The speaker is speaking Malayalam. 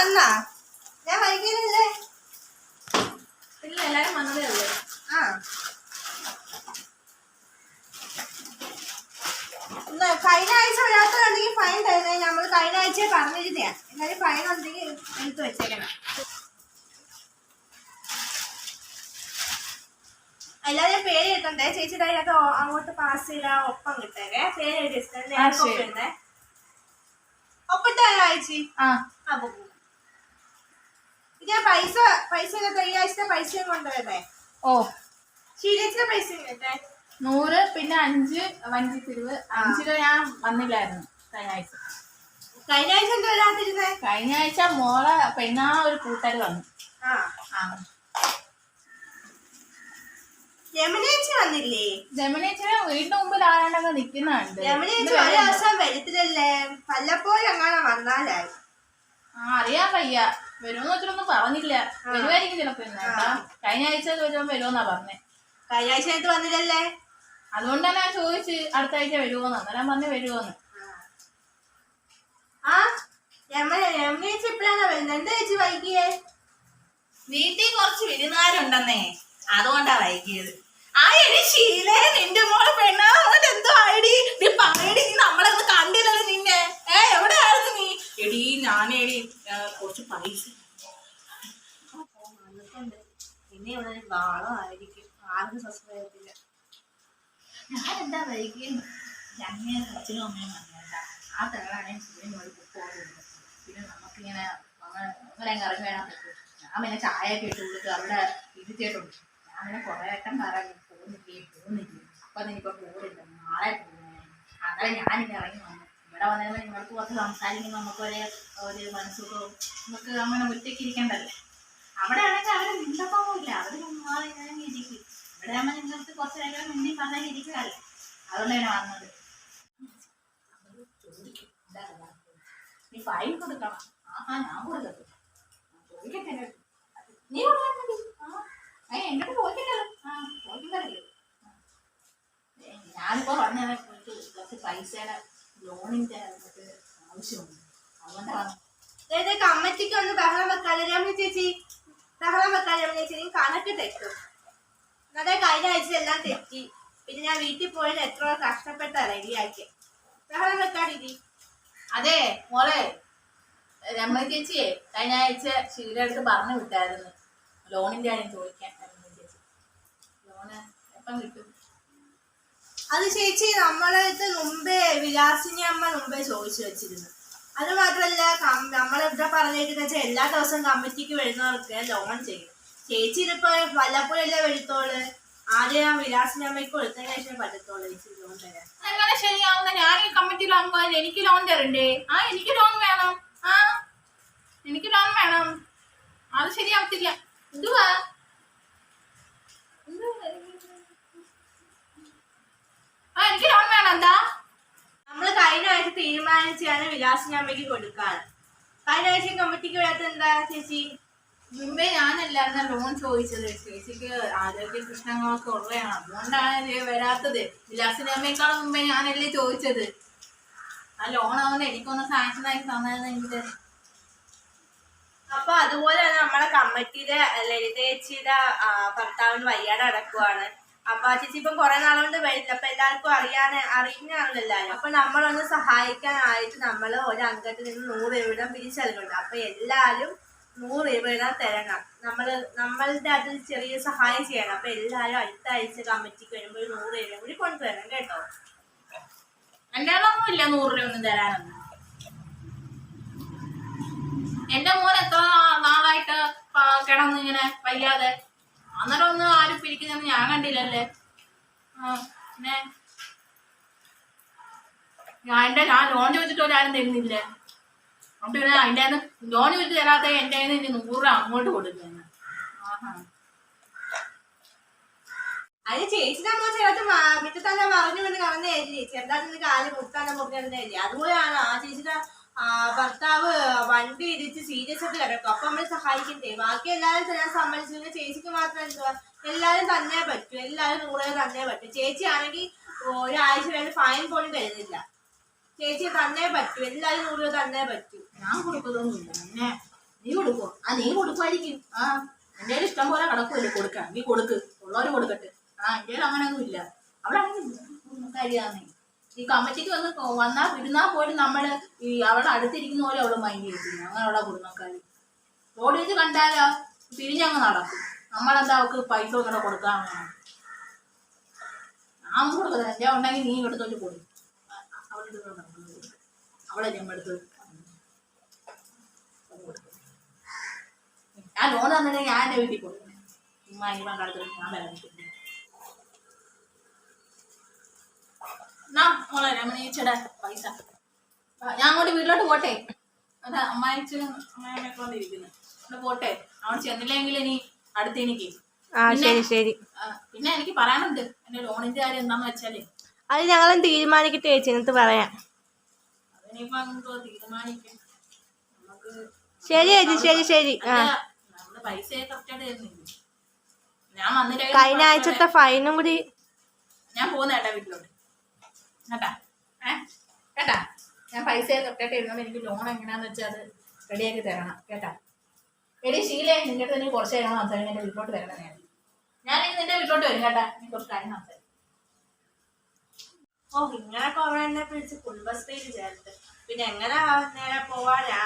വന്നാ ഞാൻ വൈകിയല്ലേ? ഇല്ല, എല്ലാരും വന്നതേ ഉള്ളൂ. ആ കഴിഞ്ഞ ആഴ്ച വരാത്തതുണ്ടെങ്കിൽ ഫൈൻ തരുന്നേ. നമ്മൾ കഴിഞ്ഞ ആഴ്ച പറഞ്ഞിരുന്നേ. എന്നാലും ഫൈൻ ഉണ്ടെങ്കിൽ എടുത്ത് വെച്ചേക്കണം. എല്ലാവരും പേര് എഴുതണ്ടേ. ചേച്ചിയുടെ അതിനകത്ത് അങ്ങോട്ട് പാസ് ചെയ്താൽ ഒപ്പം കിട്ടേക്കെ. പേര് എഴുതിയിരുന്നേ. ഒപ്പിട്ട ആഴ്ച ഞാൻ പൈസ ഈ ആഴ്ചത്തെ പൈസയും കൊണ്ടുവരട്ടെ. ഓ ശീലിച്ചിന്റെ പൈസ കേട്ടെ 100 പിന്നെ 5 വഞ്ചി പിരിവ്. 5 രൂപ ഞാൻ വന്നില്ലായിരുന്നു കഴിഞ്ഞ ആഴ്ച. കഴിഞ്ഞ ആഴ്ച എന്താ വരാതിരുന്നേ? കഴിഞ്ഞ ആഴ്ച മോളെ പെണ്ണാ ഒരു കൂട്ടുകാർ വന്നു. രമണേച്ചി വന്നില്ലേ? രമണേച്ചിനെ വീടിന് മുമ്പിൽ ആരാണ്ടൊക്കെ നിക്കുന്നുണ്ട്. രമണേച്ചി ഒരു ദിവസം വരത്തില്ലല്ലേ? വല്ലപ്പോഴും അങ്ങനെ വന്നാലായി. അറിയാൻ വയ്യ. വരുമെന്ന് വെച്ചിട്ടൊന്നും പറഞ്ഞില്ല. വരുമായിരിക്കും ചിലപ്പോ. കേട്ടാ കഴിഞ്ഞ ആഴ്ച വരുമ്പോ വരുമെന്നാ പറഞ്ഞേ. കഴിഞ്ഞ ആഴ്ച ആയിട്ട് വന്നില്ലല്ലേ? അതുകൊണ്ട് തന്നെ ഞാൻ ചോദിച്ചു അടുത്ത ആഴ്ച വരുമോന്ന്. അന്നേരം പറഞ്ഞ് വരുമോന്ന്. രമണേച്ചി എപ്പോഴാണ് വരുന്നത്? എന്താ ചേച്ചി വൈകിയേ? വീട്ടിൽ കുറച്ച് വിരുന്നുകാരുണ്ടെന്നേ, അതുകൊണ്ടാ വൈകിയത്. ആ എടി ശീലേ, നിന്റെ മോള് പെണ്ണാ എന്തോ ഐഡി നീ പറയടി. നീ നമ്മളൊന്ന് കണ്ടില്ലല്ലോ നിന്നെ. എവിടെയായിരുന്നു നീ? എടി ഞാനേടി കുറച്ച് പൈസ പിന്നെ ഇവിടെ വാളമായിരിക്കും. ആർക്കും സസ്പെൻഡില്ല. ഞാൻ എന്താ വൈകിയത്? ഞങ്ങൾ അച്ഛനും അമ്മയും വന്നേട്ടാ. ആ തകളാണെങ്കിൽ ശീലിനോട് പോകുന്നുണ്ട്. പിന്നെ നമുക്കിങ്ങനെ അങ്ങനെ ഇറങ്ങി വരാൻ പറ്റും. ഞാൻ പിന്നെ ചായയൊക്കെ ഇട്ട് കൊടുത്ത് അവിടെ ഇരുത്തിയിട്ടുണ്ട്. ഞാൻ അങ്ങനെ കുറേ വട്ടം പറഞ്ഞു പോകുന്നില്ലേ. അപ്പൊ നിനിപ്പോ പോരില്ല, നാളെ പോകുന്നേ. അങ്ങനെ ഞാനിങ്ങനെ ഇറങ്ങി വന്നു. ഇവിടെ വന്നപ്പോൾ നിങ്ങൾക്ക് കുറച്ച് സംസാരിക്കുമ്പോൾ നമുക്കൊരു മനസ്സുഖവും നമുക്ക് അങ്ങനെ ഒറ്റയ്ക്ക് ഇരിക്കണ്ടല്ലേ. അവിടെ ആണെങ്കിൽ അവര് മിണ്ടപ്പോവില്ല. അവര് നാളെ ഞാൻ ഇരിക്കും. ഇവിടെ ആകുമ്പോൾ നിങ്ങൾക്ക് കുറച്ച് നേരം മുന്നിൽ പറഞ്ഞാൽ ഇരിക്കാമല്ലോ. അതുകൊണ്ട് തന്നെ വന്നത്. നീ ഫൈൻ കൊടുക്കണം. ഞാൻ കൊടുക്കട്ടെ. ചോദിക്കട്ടെ. നീ കൊടുക്കാൻ മതി. എന്നോട് ചോദിക്കണ്ടല്ലോ. ചോദിക്കണ്ടല്ലോ. ഞാനിപ്പോ പറഞ്ഞ കുറച്ച് പൈസയുടെ ലോണിന്റെ ആവശ്യമുണ്ട്. അതുകൊണ്ടാണ് കമ്മറ്റിക്ക് ഒന്ന് ബഹളം വെക്കാതെ രമണി ചേച്ചി. ബഹളം വെക്കാതെ രമണി ചേച്ചി കണക്ക് തെറ്റും. അതെ കഴിഞ്ഞ ആഴ്ച എല്ലാം തെറ്റി. പിന്നെ ഞാൻ വീട്ടിൽ പോയത് എത്ര കഷ്ടപ്പെട്ട റെഡിയാക്കി. ബഹളം വെക്കാതിരി. അതെ മോളെ, രമണി ചേച്ചിയെ കഴിഞ്ഞ ആഴ്ച ശീല അടുത്ത് പറഞ്ഞു വിട്ടായിരുന്നു ലോണിന്റെ കാര്യം ചോദിക്കാൻ. രമണി ചേച്ചി ലോണ് എപ്പം കിട്ടും? അത് ചേച്ചി നമ്മളടുത്ത് മുമ്പേ വിലാസിനി അമ്മ മുമ്പേ ചോദിച്ചു വെച്ചിരുന്നു. അത് മാത്രല്ല നമ്മളിവിടെ പറഞ്ഞേക്കുന്ന വെച്ചാൽ എല്ലാ ദിവസവും കമ്മിറ്റിക്ക് വരുന്നവർക്ക് ലോൺ ചെയ്യും. ചേച്ചി ഇതിപ്പോ വല്ലപ്പോഴല്ലേ വരുത്തോള്. ആദ്യം ആ വിലാസിനി അമ്മയ്ക്ക് കൊടുത്തതിന് ശേഷം പറ്റത്തോളൂ ചേച്ചി ലോൺ തരാൻ. അങ്ങനെ ശരിയാവുന്ന ഞാൻ ഈ കമ്മിറ്റിയിലാകുമ്പോൾ എനിക്ക് ലോൺ തരണ്ടേ? എനിക്ക് ലോൺ വേണം. എനിക്ക് ലോൺ വേണം. അത് ശരിയാവത്തില്ല. എന്തുവാ എനിക്ക് ലോൺ വേണം. എന്താ നമ്മള് കഴിഞ്ഞ ആഴ്ച തീരുമാനിച്ചാണ് വിലാസിനി അമ്മയ്ക്ക് കൊടുക്കാൻ. കഴിഞ്ഞ ആഴ്ച കമ്മിറ്റിക്ക് വരാത്ത എന്താ ചേച്ചി? മുമ്പേ ഞാനല്ലായിരുന്ന ലോൺ ചോദിച്ചത്. ചേച്ചിക്ക് ആരോഗ്യ പ്രശ്നങ്ങളൊക്കെ ഉള്ളതാണ്, അതുകൊണ്ടാണ് വരാത്തത്. വിലാസിനി അമ്മയെക്കാളും മുമ്പേ ഞാനല്ലേ ചോദിച്ചത്. ആ ലോൺ ആവുന്ന എനിക്കൊന്ന് സാങ്ഷൻ ആക്കി തന്നായിരുന്നെങ്കിൽ. അപ്പൊ അതുപോലെ നമ്മളെ കമ്മിറ്റിയുടെ ലളിത ചേച്ചിയുടെ ഭർത്താവിന് വയ്യാതെ നടക്കുവാണ്. അപ്പൊ ആ ചേച്ചി ഇപ്പം കുറെ നാളുകൊണ്ട് വരില്ല. അപ്പൊ എല്ലാവർക്കും അറിയുന്നതാണല്ലോ എല്ലാവരും. അപ്പൊ നമ്മളൊന്ന് സഹായിക്കാനായിട്ട് നമ്മൾ ഒരു അംഗത്തിൽ നിന്ന് 100 രൂപ പിരിച്ചെടുക്കുന്നുണ്ട്. അപ്പൊ എല്ലാരും 100 രൂപ തരണം. നമ്മളുടെ അതിൽ ചെറിയ സഹായം ചെയ്യണം. അപ്പൊ എല്ലാരും അടുത്ത ആഴ്ച കമ്മിറ്റിക്ക് വരുമ്പോൾ 100 രൂപ കൂടി കൊണ്ടുവരണം കേട്ടോ. എന്റെ ഒന്നും ഇല്ല 100 രൂപ ഒന്നും തരാനൊന്നും. എന്റെ മോൻ എത്ര നാളായിട്ട് കിടന്നു ഇങ്ങനെ വയ്യാതെ. അന്നേരം ഒന്നും ആരും പിരിക്കുന്നൊന്നും ഞാൻ കണ്ടില്ലല്ലേ. പിന്നെ ഞാൻ ലോൺ ചോദിച്ചിട്ട് ഒരാളും തരുന്നില്ല. അതുകൊണ്ട് പിന്നെ അതിൻ്റെ ലോൺ ചോദിച്ച് തരാത്ത എൻ്റെ 100 രൂപ അങ്ങോട്ട് കൊടുക്കുന്നു. അതിന് ചേച്ചിയുടെ അമ്മ ചേർത്ത് മിറ്റത്തന്നെ മറിഞ്ഞു കൊണ്ട് കളഞ്ഞേരി. ചെറുതായിട്ട് കാല് മുട്ടാന്നെ മുറിഞ്ഞിരുന്നേരി. അതുപോലെയാണ് ആ ചേച്ചിയുടെ ഭർത്താവ് വണ്ടി ഇടിച്ച് സീരിയസ് ആയിട്ട് കിടക്കും. അപ്പൊ നമ്മള് സഹായിക്കണ്ടേ? ബാക്കി എല്ലാവരും തരാൻ സമ്മതിച്ചു. ചേച്ചിക്ക് മാത്രം എന്തുവാ? എല്ലാരും തന്നെ പറ്റും. എല്ലാരും 100 രൂപ തന്നെ പറ്റും. ചേച്ചി ആണെങ്കിൽ ഒരാഴ്ച വേണ്ടി ഫൈൻ പോലും തരുന്നില്ല. ചേച്ചി തന്നെ പറ്റും. എല്ലാരും 100 രൂപ തന്നെ പറ്റും. ഞാൻ കൊടുക്കുന്നൊന്നുമില്ല. പിന്നെ നീ കൊടുക്കുവോ? നീ കൊടുക്കുമായിരിക്കും. എൻ്റെ ഇഷ്ടം പോലെ കിടക്കുമല്ലേ കൊടുക്കാൻ. നീ കൊടുക്ക്, ഉള്ളവര് കൊടുക്കട്ടെ. എൻ്റെ അങ്ങനെയൊന്നും ഇല്ല. അവളാണെങ്കിൽ കാര്യമാണ്. ഈ കമ്മിറ്റിക്ക് വന്നാൽ വിടുന്നാൽ പോലും നമ്മള് ഈ അവളെ അടുത്തിരിക്കുന്ന പോലെ അവള് മൈൻഡ് ചെയ്തില്ല. അങ്ങനെയുള്ള കുടുംബക്കാര് റോഡ് വെച്ച് കണ്ടാലോ പിരിഞ്ഞങ്ങ് നടക്കും. നമ്മളെന്താ അവൾക്ക് പൈസ ഒന്നും കൊടുക്കാൻ വേണം. ഞാൻ കൊടുക്കുന്നത് എൻ്റെ ഉണ്ടെങ്കിൽ നീ എടുത്തോട്ട് കൊടുക്കും. അവളെ ഞമ്മടുത്ത് ഞാൻ ലോൺ തന്നിട്ടുണ്ടെങ്കിൽ ഞാൻ എൻ്റെ വീട്ടിൽ കൊടുക്കും. ഉമ്മ ഇവൻ കടത്തിൽ ഞാൻ വരാൻ മോളെ രമണീച്ചയുടെ പൈസ ഞാൻ അങ്ങോട്ട് വീട്ടിലോട്ട് പോട്ടെ. അതാ അമ്മായിച്ചനും അമ്മായിക്കൊണ്ടിരിക്കുന്നു. അവിടെ പോട്ടെ. അവിടെ ചെന്നില്ലെങ്കിൽ ഇനി അടുത്ത് എനിക്ക് പിന്നെ എനിക്ക് പറയാനുണ്ട്. എന്റെ ലോണിന്റെ കാര്യം എന്താന്ന് വെച്ചാല് അത് ഞങ്ങളും തീരുമാനിക്കട്ടെ ചേച്ചി, എന്നിട്ട് പറയാം. അതിനിപ്പോ എന്തോ തീരുമാനിക്കും നമുക്ക്. ശരി ചേച്ചി, ശരി ശരി. നമ്മള് പൈസ കറക്റ്റായിട്ട് തരുന്നില്ല. ഞാൻ വന്നിട്ട് കഴിഞ്ഞ ആഴ്ചത്തെ ഫൈനും കൂടി ഞാൻ പോകുന്ന ഏട്ടാ വീട്ടിലോട്ട് കേട്ടാ. കേട്ടാ, ഞാൻ പൈസ കറക്റ്റായിട്ട് തരുന്നത്. എനിക്ക് ലോൺ എങ്ങനെയാന്ന് വെച്ചാൽ അത് റെഡിയാക്കി തരണം കേട്ടാ. എടി ശീലേ, നിന്റെ അടുത്ത് നീ കുറച്ച് കാര്യങ്ങൾ സംസാരിക്കും. എന്റെ വീട്ടിലോട്ട് വരണം. ഞാനിനി നിന്റെ വീട്ടിലോട്ട് വരും കേട്ടാ. നീ കുറച്ച് കാര്യം സംസാരിക്കും. ഇങ്ങനൊക്കെ അവിടെ എന്നെ പിടിച്ച് കുടുംബശ്രീയിൽ ചേർത്ത് പിന്നെ എങ്ങനെ നേരെ പോവാനാ?